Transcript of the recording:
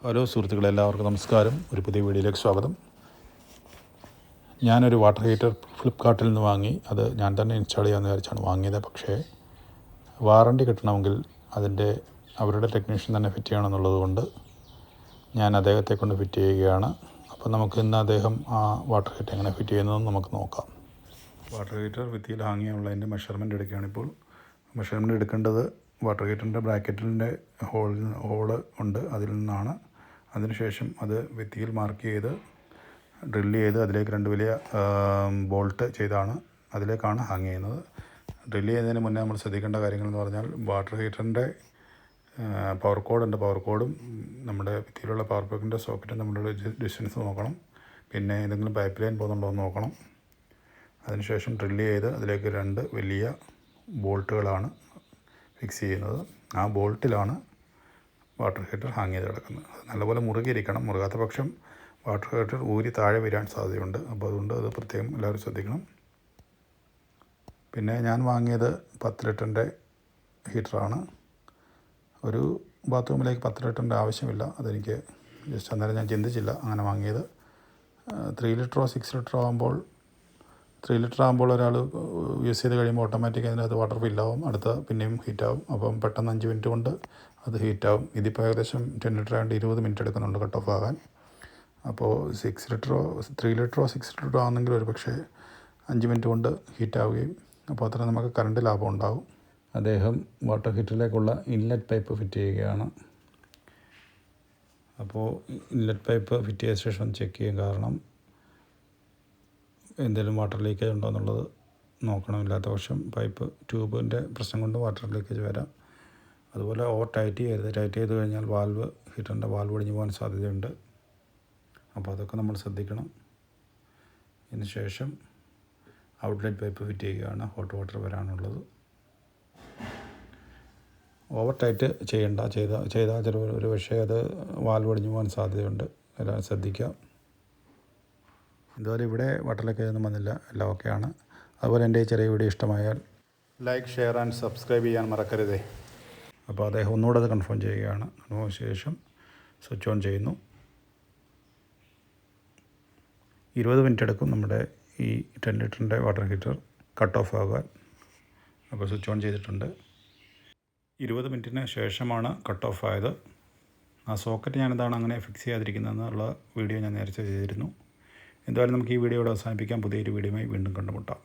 Hello സുഹൃത്തുക്കളെ, എല്ലാവർക്കും നമസ്കാരം. ഒരു പുതിയ വീഡിയോയിലേക്ക് സ്വാഗതം. ഞാനൊരു വാട്ടർ ഹീറ്റർ ഫ്ലിപ്പ്കാർട്ടിൽ നിന്ന് വാങ്ങി. അത് ഞാൻ തന്നെ ഇൻസ്റ്റാൾ ചെയ്യാമെന്ന് വിചാരിച്ചാണ് വാങ്ങിയത്. പക്ഷേ വാറണ്ടി കിട്ടണമെങ്കിൽ അവരുടെ ടെക്നീഷ്യൻ തന്നെ ഫിറ്റ് ചെയ്യണമെന്നുള്ളത് കൊണ്ട് ഞാൻ അദ്ദേഹത്തെ കൊണ്ട് ഫിറ്റ് ചെയ്യുകയാണ്. അപ്പോൾ നമുക്ക് ഇന്ന് അദ്ദേഹം ആ വാട്ടർ ഹീറ്റർ എങ്ങനെ ഫിറ്റ് ചെയ്യുന്നതെന്ന് നമുക്ക് നോക്കാം. വാട്ടർ ഹീറ്റർ ഭിത്തിയിൽ ഹാങ്ങിയുള്ളതിൻ്റെ മെഷർമെൻറ്റ് എടുക്കുകയാണിപ്പോൾ. മെഷർമെൻറ്റ് എടുക്കേണ്ടത് വാട്ടർ ഹീറ്ററിൻ്റെ ബ്രാക്കറ്റിൻ്റെ ഹോള് ഉണ്ട്, അതിൽ നിന്നാണ്. അതിനുശേഷം അത് ഭിത്തിയിൽ മാർക്ക് ചെയ്ത് ഡ്രില്ല് ചെയ്ത് അതിലേക്ക് 2 വലിയ ബോൾട്ട് ചെയ്താണ് അതിലേക്കാണ് ഹാങ് ചെയ്യുന്നത്. ഡ്രില്ല് ചെയ്യുന്നതിന് മുന്നേ നമ്മൾ ശ്രദ്ധിക്കേണ്ട കാര്യങ്ങളെന്ന് പറഞ്ഞാൽ, വാട്ടർ ഹീറ്ററിൻ്റെ പവർ കോഡുണ്ട്. പവർ കോഡും നമ്മുടെ ഭിത്തിയിലുള്ള പവർ പ്ലഗിൻ്റെ സോക്കറ്റും തമ്മിലുള്ള ഡിസ്റ്റൻസ് നോക്കണം. പിന്നെ ഏതെങ്കിലും പൈപ്പ് ലൈൻ പോകുന്നുണ്ടോ എന്ന് നോക്കണം. അതിനുശേഷം ഡ്രില്ല് ചെയ്ത് അതിലേക്ക് 2 വലിയ ബോൾട്ടുകളാണ് ഫിക്സ് ചെയ്യുന്നത്. ആ ബോൾട്ടിലാണ് വാട്ടർ ഹീറ്റർ ഹാങ് ചെയ്ത് കിടക്കുന്നത്. അത് നല്ലപോലെ മുറുകിയിരിക്കണം. മുറുകാത്ത പക്ഷം വാട്ടർ ഹീറ്റർ ഊരി താഴെ വീഴാൻ സാധ്യതയുണ്ട്. അപ്പോൾ അതുകൊണ്ട് അത് പ്രത്യേകം എല്ലാവരും ശ്രദ്ധിക്കണം. പിന്നെ ഞാൻ വാങ്ങിയത് 10 ലിറ്ററിൻ്റെ ഹീറ്ററാണ്. ഒരു ബാത്റൂമിലേക്ക് 10 ലിറ്ററിൻ്റെ ആവശ്യമില്ല. അതെനിക്ക് ജസ്റ്റ് അന്നേരം ഞാൻ ചിന്തിച്ചില്ല അങ്ങനെ വാങ്ങിയത്. 3 ലിറ്ററോ 6 ലിറ്ററോ ആകുമ്പോൾ 3 ലിറ്റർ ആകുമ്പോൾ ഒരാൾ യൂസ് ചെയ്ത് കഴിയുമ്പോൾ ഓട്ടോമാറ്റിക്കായി അതിനകത്ത് വാട്ടർ ഫില്ലാവും, അടുത്ത പിന്നെയും ഹീറ്റാവും. അപ്പം പെട്ടെന്ന് 5 മിനിറ്റ് കൊണ്ട് അത് ഹീറ്റാവും. ഇതിപ്പോൾ ഏകദേശം 10 ലിറ്റർ ആയതുകൊണ്ട് 20 മിനിറ്റ് എടുക്കുന്നുണ്ട് കട്ട് ഓഫ് ആകാൻ. അപ്പോൾ 3 ലിറ്ററോ 6 ലിറ്ററോ ആണെങ്കിൽ ഒരു പക്ഷേ 5 മിനിറ്റ് കൊണ്ട് ഹീറ്റാവുകയും അപ്പോൾ അത്ര നമുക്ക് കറണ്ട് ലാഭം ഉണ്ടാകും. അദ്ദേഹം വാട്ടർ ഹീറ്ററിലേക്കുള്ള ഇൻലെറ്റ് പൈപ്പ് ഫിറ്റ് ചെയ്യുകയാണ്. അപ്പോൾ ഇൻലെറ്റ് പൈപ്പ് ഫിറ്റ് ചെയ്ത ശേഷം ചെക്ക് ചെയ്യും. കാരണം എന്തെങ്കിലും വാട്ടർ ലീക്കേജ് ഉണ്ടോ എന്നുള്ളത് നോക്കണം. ഇല്ലാത്ത പക്ഷം പൈപ്പ് ട്യൂബിൻ്റെ പ്രശ്നം കൊണ്ട് വാട്ടർ ലീക്കേജ് വരാം. അതുപോലെ ഓവർ ടൈറ്റ് ചെയ്യരുത്. ടൈറ്റ് ചെയ്ത് കഴിഞ്ഞാൽ ഹീറ്ററിൻ്റെ വാൽവ് ഒടിഞ്ഞു പോകാൻ സാധ്യതയുണ്ട്. അപ്പോൾ അതൊക്കെ നമ്മൾ ശ്രദ്ധിക്കണം. ഇതിന് ശേഷം ഔട്ട്ലെറ്റ് പൈപ്പ് ഫിറ്റ് ചെയ്യുകയാണ്. ഹോട്ട് വാട്ടർ വരാനുള്ളത്. ഓവർ ടൈറ്റ് ചെയ്യണ്ട. ചെയ്താൽ ചിലപ്പോൾ ഒരു പക്ഷേ അത് വാൽവ് ഒടിഞ്ഞു പോകാൻ സാധ്യതയുണ്ട്. എല്ലാം ശ്രദ്ധിക്കുക. ഇതുവരെ ഇവിടെ വാട്ടർ ലീക്കേജ് ഒന്നും വന്നില്ല, എല്ലാം ഓക്കെയാണ്. അതുപോലെ എൻ്റെ ഈ ചെറിയ വീഡിയോ ഇഷ്ടമായാൽ ലൈക്ക്, ഷെയർ ആൻഡ് സബ്സ്ക്രൈബ് ചെയ്യാൻ മറക്കരുതേ. അപ്പോൾ അദ്ദേഹം ഒന്നുകൂടെ അത് കൺഫേം ചെയ്യുകയാണ്. അതിന് ശേഷം സ്വിച്ച് ഓൺ ചെയ്യുന്നു. 20 മിനിറ്റ് എടുക്കും നമ്മുടെ ഈ 10 ലിറ്ററിൻ്റെ വാട്ടർ ഹീറ്റർ കട്ട് ഓഫ് ആകാൻ. അപ്പോൾ സ്വിച്ച് ഓൺ ചെയ്തിട്ടുണ്ട്. 20 മിനിറ്റിന് ശേഷമാണ് കട്ട് ഓഫ് ആയത്. ആ സോക്കറ്റ് ഞാനെന്താണ് അങ്ങനെ ഫിക്സ് ചെയ്യാതിരിക്കുന്നതെന്നുള്ള വീഡിയോ ഞാൻ നേരത്തെ ചെയ്തിരുന്നു. എന്തായാലും നമുക്ക് ഈ വീഡിയോ ഇവിടെ അവസാനിപ്പിക്കാം. പുതിയൊരു വീഡിയോയുമായി വീണ്ടും കണ്ടുമുട്ടാം.